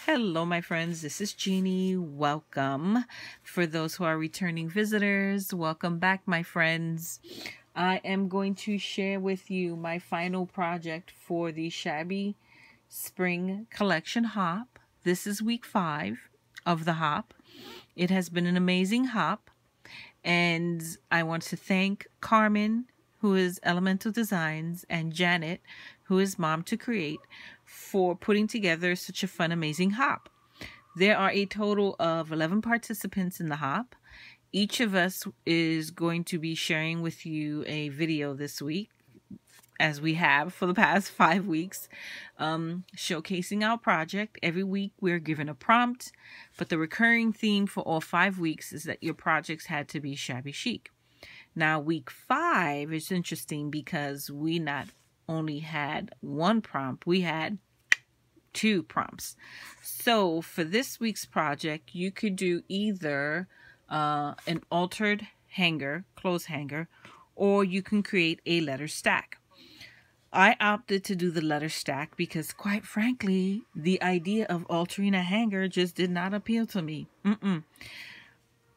Hello, my friends. This is Jeannie. Welcome. For those who are returning visitors, welcome back, my friends. I am going to share with you my final project for the Shabby Spring Collection Hop. This is week 5 of the hop. It has been an amazing hop, and I want to thank Carmen, who is Elemental Designs, and Janet, who is Mom to Create, for putting together such a fun, amazing hop. There are a total of 11 participants in the hop. Each of us is going to be sharing with you a video this week, as we have for the past 5 weeks, showcasing our project. Every week we're given a prompt, but the recurring theme for all 5 weeks is that your projects had to be shabby chic. Now, week 5 is interesting because we not only had one prompt, we had 2 prompts. So for this week's project, you could do either an altered hanger, clothes hanger, or you can create a letter stack. I opted to do the letter stack because, quite frankly, the idea of altering a hanger just did not appeal to me.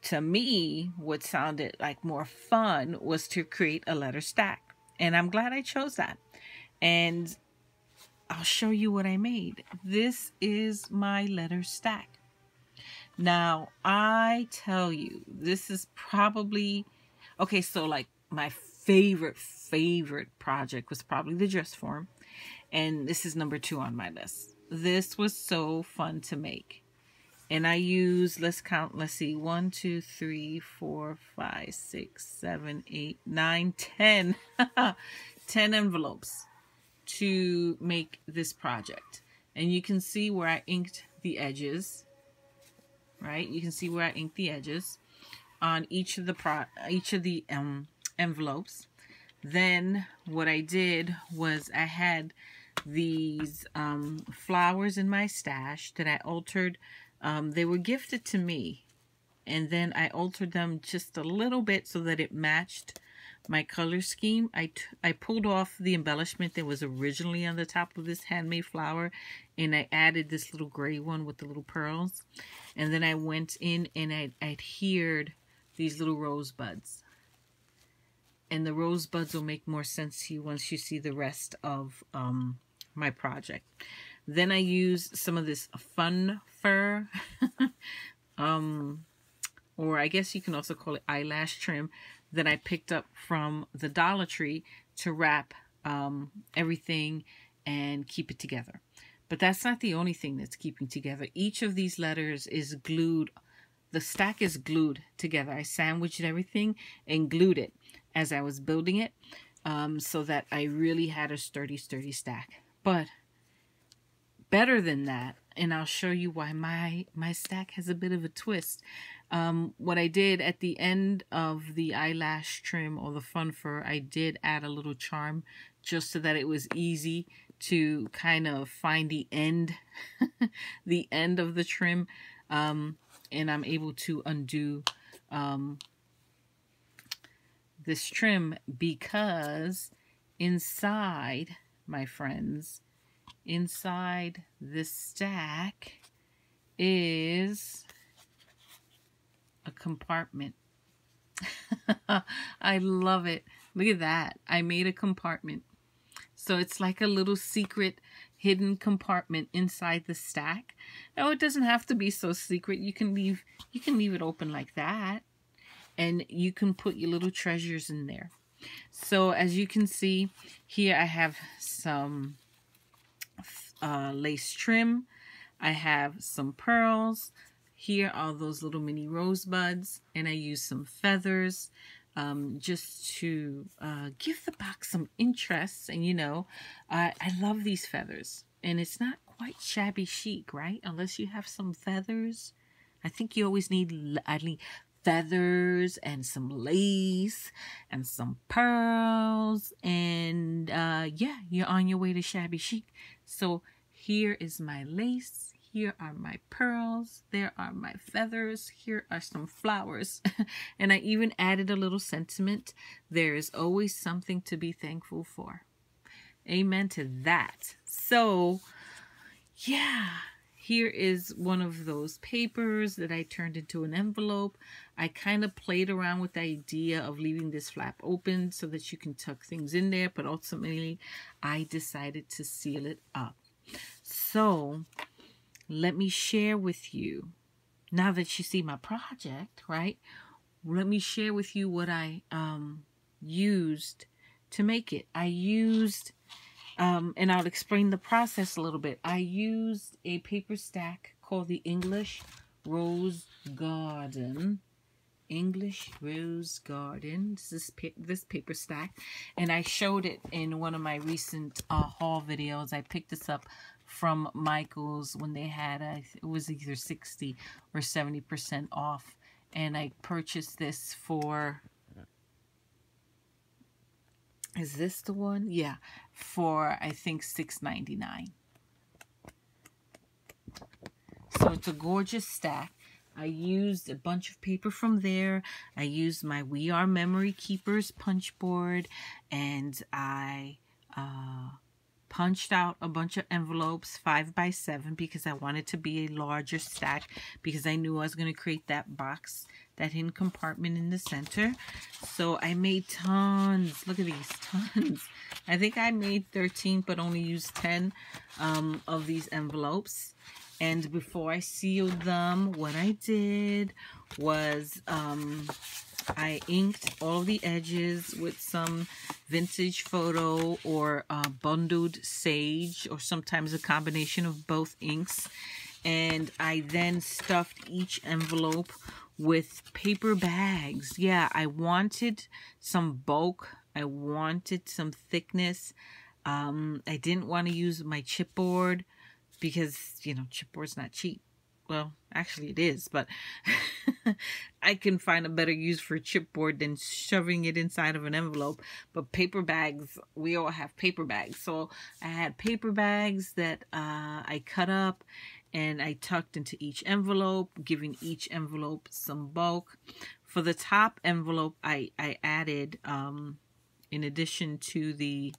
To me, what sounded like more fun was to create a letter stack. And I'm glad I chose that. And I'll show you what I made. This is my letter stack. Now, I tell you, this is probably... Okay, so like my favorite project was probably the dress form. And this is number 2 on my list. This was so fun to make. And I used, let's see, 1, 2, 3, 4, 5, 6, 7, 8, 9, 10. 10 envelopes to make this project. And you can see where I inked the edges, right? You can see where I inked the edges on each of the envelopes. Then what I did was I had these flowers in my stash that I altered. They were gifted to me, and then I altered them just a little bit so that it matched my color scheme. I pulled off the embellishment that was originally on the top of this handmade flower, and I added this little gray one with the little pearls. And then I went in and I adhered these little rosebuds. And the rosebuds will make more sense to you once you see the rest of my project. Then I used some of this fun fur, or I guess you can also call it eyelash trim, that I picked up from the Dollar Tree to wrap everything and keep it together. But that's not the only thing that's keeping together. Each of these letters is glued. The stack is glued together. I sandwiched everything and glued it as I was building it, so that I really had a sturdy stack. But better than that, and I'll show you why my stack has a bit of a twist. What I did at the end of the eyelash trim or the fun fur, I did add a little charm just so that it was easy to kind of find the end, the end of the trim, and I'm able to undo this trim because inside, my friends, inside this stack is a compartment. I love it. Look at that. I made a compartment. So it's like a little secret hidden compartment inside the stack. No, it doesn't have to be so secret. You can leave it open like that, and you can put your little treasures in there. So as you can see here, I have some lace trim. I have some pearls. Here are those little mini rosebuds, and I use some feathers just to give the box some interest. And you know, I love these feathers, and it's not quite shabby chic, right? Unless you have some feathers. I think you always need feathers and some lace and some pearls, and yeah, you're on your way to shabby chic. So here is my lace. Here are my pearls. There are my feathers. Here are some flowers. And I even added a little sentiment. There is always something to be thankful for. Amen to that. So, yeah, here is one of those papers that I turned into an envelope. I kind of played around with the idea of leaving this flap open so that you can tuck things in there, but ultimately I decided to seal it up. So let me share with you, now that you see my project, right? Let me share with you what I used to make it. I used, and I'll explain the process a little bit. I used a paper stack called the English Rose Garden. English Rose Garden. This paper stack, and I showed it in one of my recent haul videos. I picked this up from Michael's when they had it was either 60 or 70% off, and I purchased this for, is this the one? Yeah, for I think $6.99. So it's a gorgeous stack. I used a bunch of paper from there. I used my We Are Memory Keepers punch board, and I punched out a bunch of envelopes 5x7 because I wanted to be a larger stack, because I knew I was going to create that box, that hidden compartment in the center. So I made tons. Look at these, tons. I think I made 13 but only used 10 of these envelopes. And before I sealed them, what I did was I inked all the edges with some vintage photo or bundled sage, or sometimes a combination of both inks. And I then stuffed each envelope with paper bags. Yeah, I wanted some bulk. I wanted some thickness. I didn't want to use my chipboard because, you know, chipboard's not cheap. Well, actually it is, but I can find a better use for chipboard than shoving it inside of an envelope. But paper bags, we all have paper bags. So I had paper bags that I cut up and I tucked into each envelope, giving each envelope some bulk. For the top envelope, I added, in addition to the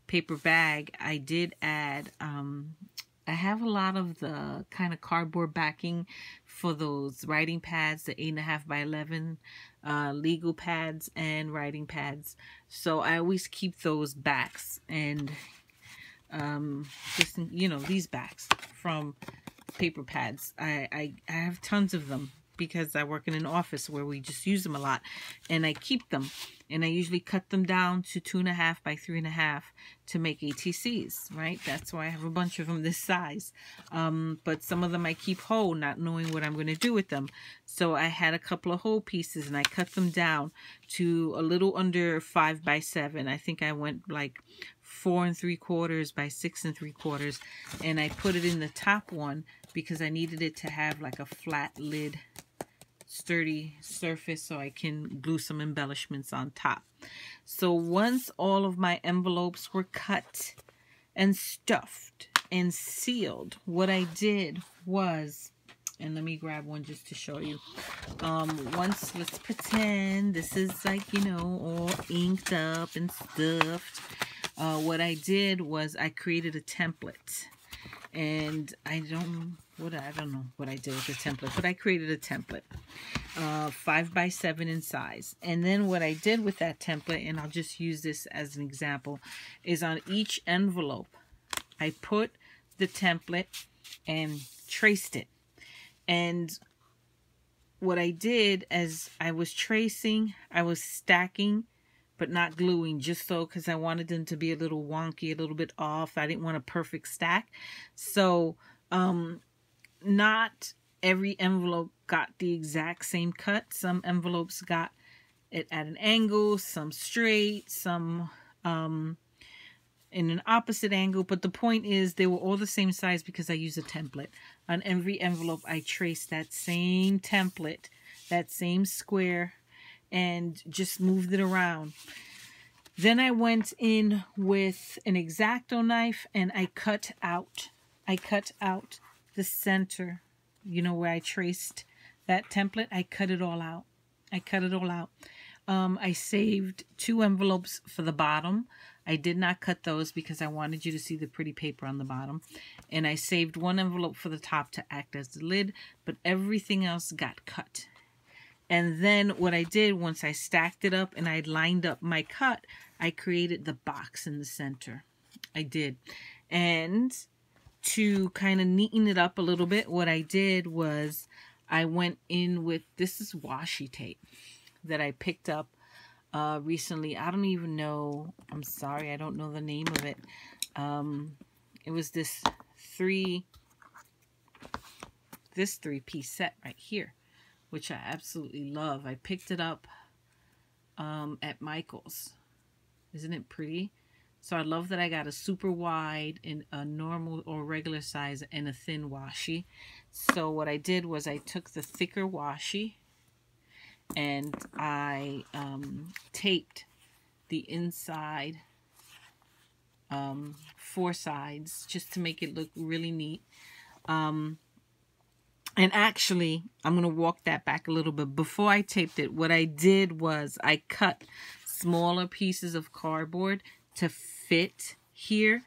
paper bag, I did add, I have a lot of the kind of cardboard backing for those writing pads, the 8.5 by 11 legal pads and writing pads. So I always keep those backs, and just, you know, these backs from paper pads. I have tons of them because I work in an office where we just use them a lot, and I keep them, and I usually cut them down to 2.5 by 3.5 to make ATCs, right? That's why I have a bunch of them this size. But some of them I keep whole, not knowing what I'm going to do with them. So I had a couple of whole pieces, and I cut them down to a little under 5 by 7. I think I went like 4 3/4 by 6 3/4, and I put it in the top one because I needed it to have like a flat lid, sturdy surface, so I can glue some embellishments on top. So once all of my envelopes were cut and stuffed and sealed, what I did was, and let me grab one just to show you. Once, let's pretend this is like, you know, all inked up and stuffed. What I did was I created a template, and I don't know what I did with the template, but I created a template, 5 by 7 in size. And then what I did with that template, and I'll just use this as an example, is on each envelope, I put the template and traced it. And what I did as I was tracing, I was stacking, but not gluing, just so, because I wanted them to be a little wonky, a little bit off. I didn't want a perfect stack. So, not every envelope got the exact same cut. Some envelopes got it at an angle, some straight, some in an opposite angle. But the point is, they were all the same size because I used a template. On every envelope, I traced that same template, that same square, and just moved it around. Then I went in with an X-Acto knife and I cut out the center, you know, where I traced that template. I cut it all out. I saved 2 envelopes for the bottom. I did not cut those because I wanted you to see the pretty paper on the bottom. And I saved one envelope for the top to act as the lid, but everything else got cut. And then what I did, once I stacked it up and I lined up my cut, I created the box in the center. I did. And to kind of neaten it up a little bit, what I did was I went in with, this is washi tape that I picked up recently. I don't even know, I'm sorry, I don't know the name of it. It was this three-piece set right here, which I absolutely love. I picked it up at Michael's. Isn't it pretty? So I love that I got a super wide and a normal or regular size and a thin washi. So what I did was I took the thicker washi and I taped the inside 4 sides just to make it look really neat. And actually, I'm going to walk that back a little bit. Before I taped it, what I did was I cut smaller pieces of cardboard to fit here,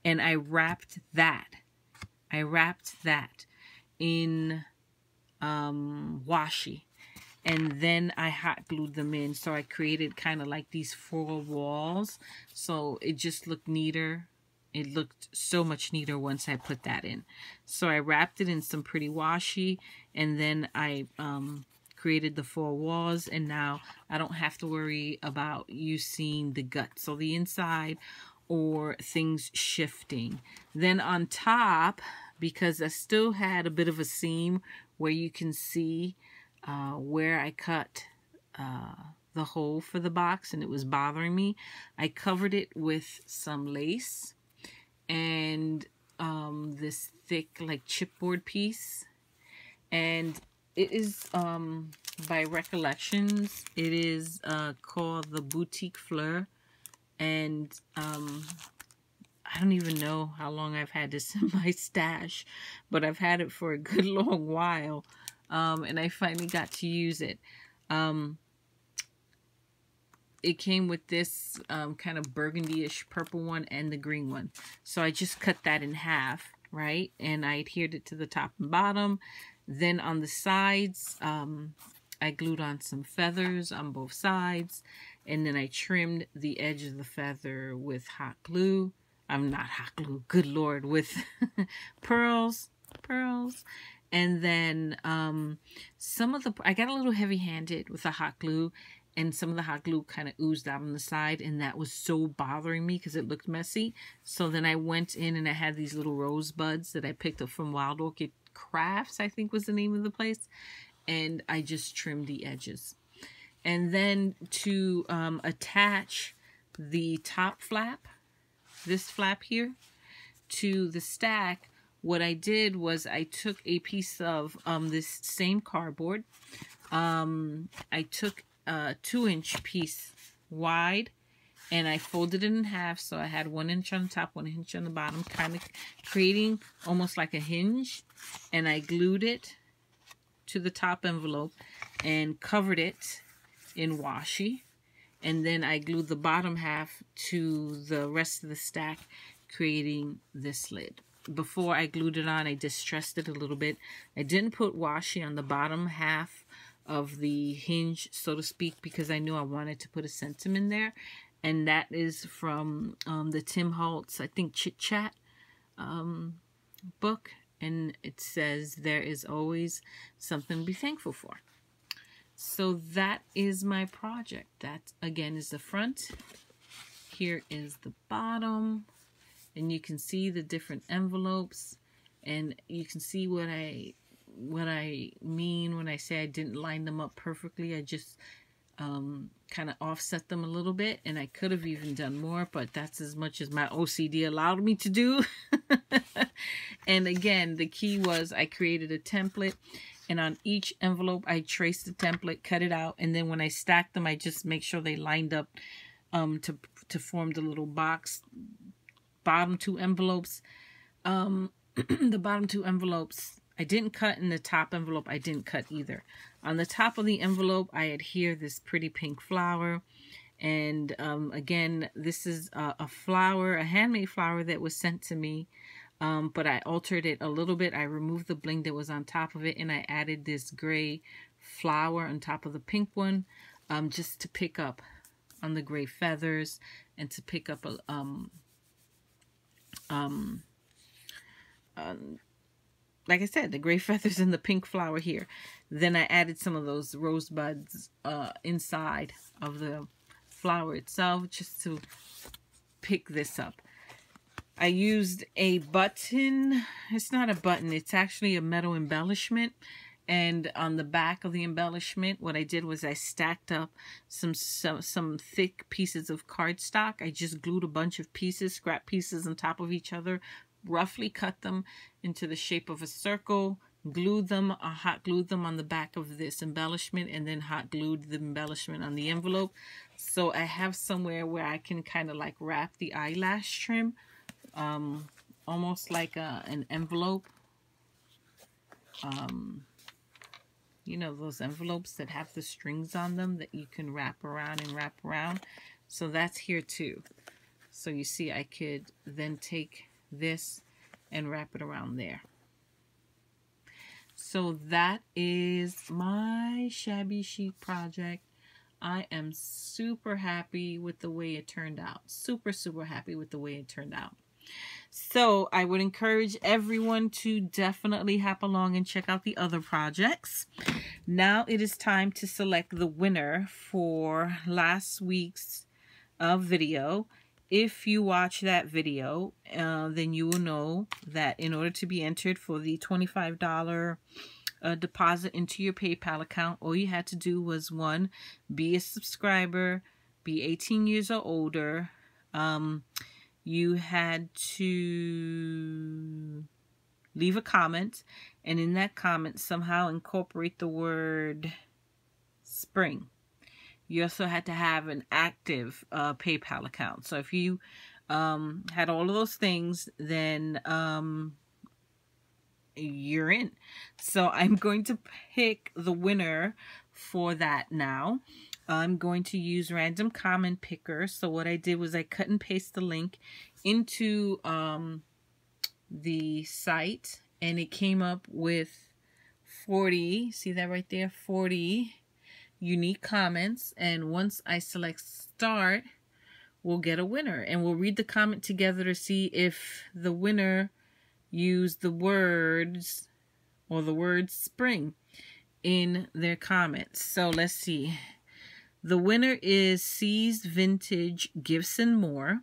and I wrapped that. I wrapped that in washi, and then I hot glued them in. So I created kind of like these 4 walls. So it just looked neater. It looked so much neater once I put that in. So I wrapped it in some pretty washi, and then I created the 4 walls, and now I don't have to worry about you seeing the guts, so the inside, or things shifting. Then on top, because I still had a bit of a seam where you can see where I cut the hole for the box and it was bothering me, I covered it with some lace and this thick like chipboard piece. And it is, by recollections, it is called the Boutique Fleur. And I don't even know how long I've had this in my stash, but I've had it for a good long while. And I finally got to use it. It came with this kind of burgundy-ish purple one and the green one. So I just cut that in half, right? And I adhered it to the top and bottom. Then on the sides, I glued on some feathers on both sides. And then I trimmed the edge of the feather with hot glue. Not hot glue, good Lord, with pearls. And then I got a little heavy-handed with the hot glue. And some of the hot glue kind of oozed out on the side. And that was so bothering me because it looked messy. So then I went in and I had these little rosebuds that I picked up from Wild Orchid Crafts, I think was the name of the place. And I just trimmed the edges. And then to attach the top flap, this flap here, to the stack, what I did was I took a piece of this same cardboard. I took a 2-inch piece wide, and I folded it in half, so I had 1 inch on the top, 1 inch on the bottom, kind of creating almost like a hinge. And I glued it to the top envelope and covered it in washi. And then I glued the bottom half to the rest of the stack, creating this lid. Before I glued it on, I distressed it a little bit. I didn't put washi on the bottom half of the hinge, so to speak, because I knew I wanted to put a sentiment there. And that is from the Tim Holtz, I think, Chit Chat book. And it says, there is always something to be thankful for. So that is my project. That, again, is the front. Here is the bottom. And you can see the different envelopes. And you can see what I mean when I say I didn't line them up perfectly. I just kind of offset them a little bit, and I could have even done more, but that's as much as my OCD allowed me to do. And again, the key was I created a template, and on each envelope I traced the template, cut it out, and then when I stacked them, I just make sure they lined up to form the little box. Bottom 2 envelopes, the bottom 2 envelopes I didn't cut, in the top envelope I didn't cut either. On the top of the envelope, I adhere this pretty pink flower, And again, this is a flower, a handmade flower that was sent to me. But I altered it a little bit. I removed the bling that was on top of it, and I added this gray flower on top of the pink one, just to pick up on the gray feathers and to pick up a like I said, the gray feathers and the pink flower here. Then I added some of those rosebuds inside of the flower itself, just to pick this up. I used a button. It's not a button, it's actually a metal embellishment. And on the back of the embellishment, what I did was I stacked up some thick pieces of cardstock. I just glued a bunch of pieces, scrap pieces on top of each other, roughly cut them into the shape of a circle, glued them, hot glued them on the back of this embellishment, and then hot glued the embellishment on the envelope. So I have somewhere where I can kind of like wrap the eyelash trim, almost like an envelope. You know, those envelopes that have the strings on them that you can wrap around and wrap around. So that's here too. So you see, I could then take this and wrap it around there. So that is my shabby chic project. I am super happy with the way it turned out. Super, super happy with the way it turned out. So I would encourage everyone to definitely hop along and check out the other projects. Now it is time to select the winner for last week's video. If you watch that video, then you will know that in order to be entered for the $25 deposit into your PayPal account, all you had to do was, 1, be a subscriber, be 18 years or older. You had to leave a comment, and in that comment somehow incorporate the word spring. You also had to have an active PayPal account. So if you had all of those things, then you're in. So I'm going to pick the winner for that now. I'm going to use random comment picker. So what I did was I cut and paste the link into the site, and it came up with 40, see that right there, 40 unique comments. And once I select start, we'll get a winner, and we'll read the comment together to see if the winner used the words or the word spring in their comments. So let's see. The winner is C's Vintage Gifts and More.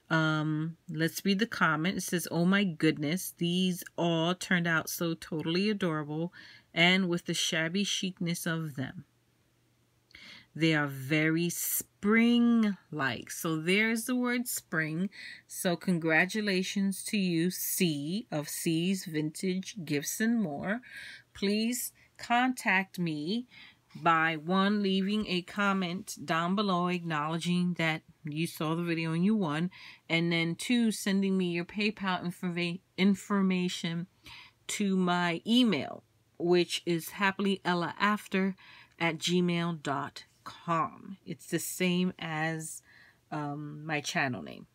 Let's read the comment. It says, "Oh my goodness, these all turned out so totally adorable, and with the shabby chicness of them. They are very spring-like." So there's the word spring. So congratulations to you, C of C's Vintage Gifts and More. Please contact me by, 1, leaving a comment down below acknowledging that you saw the video and you won, and then 2, sending me your PayPal information to my email, which is happilyellaafter@gmail.com. It's the same as my channel name,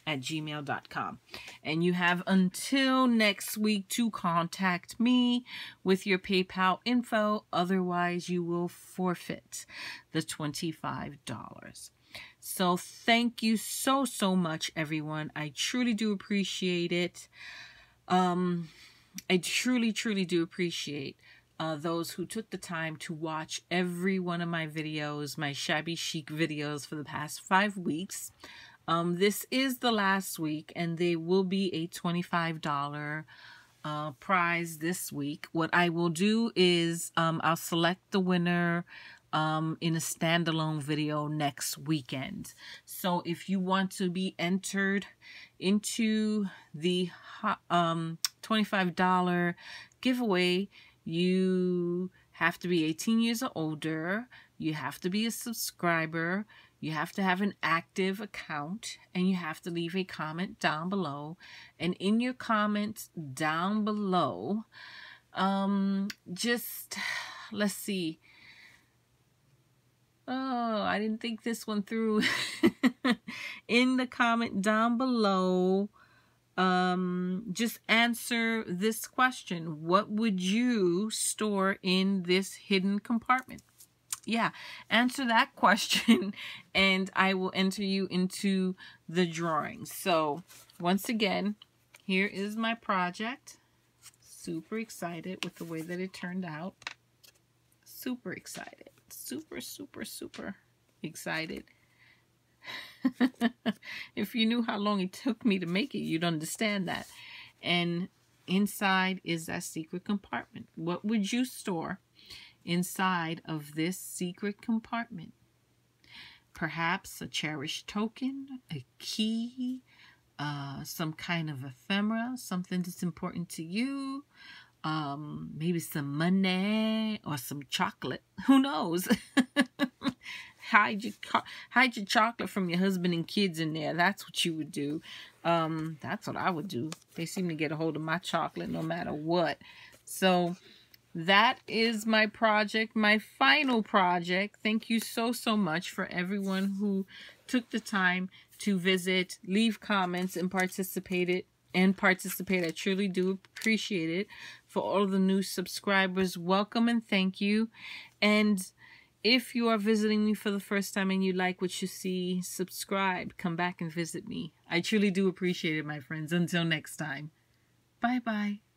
@gmail.com. And you have until next week to contact me with your PayPal info. Otherwise, you will forfeit the $25. So thank you so, so much, everyone. I truly do appreciate it. I truly, truly do appreciate those who took the time to watch every one of my videos, my shabby chic videos for the past 5 weeks. This is the last week, and there will be a $25 prize this week. What I will do is I'll select the winner in a standalone video next weekend. So if you want to be entered into the $25 giveaway, you have to be 18 years or older. You have to be a subscriber. You have to have an active account, and you have to leave a comment down below. And in your comments down below, let's see. Oh, I didn't think this one through. In the comment down below, just answer this question. What would you store in this hidden compartment? Yeah, answer that question and I will enter you into the drawing. So once again, here is my project. Super excited with the way that it turned out. Super excited. Super, super, super excited. If you knew how long it took me to make it, you'd understand that. And inside is that secret compartment. What would you store inside of this secret compartment? Perhaps a cherished token, a key, some kind of ephemera, something that's important to you, maybe some money or some chocolate. Who knows? Hide your chocolate from your husband and kids in there. That's what you would do. That's what I would do. They seem to get a hold of my chocolate no matter what. So that is my project, my final project. Thank you so much for everyone who took the time to visit, leave comments, and participate. I truly do appreciate it. For all the new subscribers, welcome and thank you. And if you are visiting me for the first time and you like what you see, subscribe, come back and visit me. I truly do appreciate it, my friends. Until next time, bye-bye.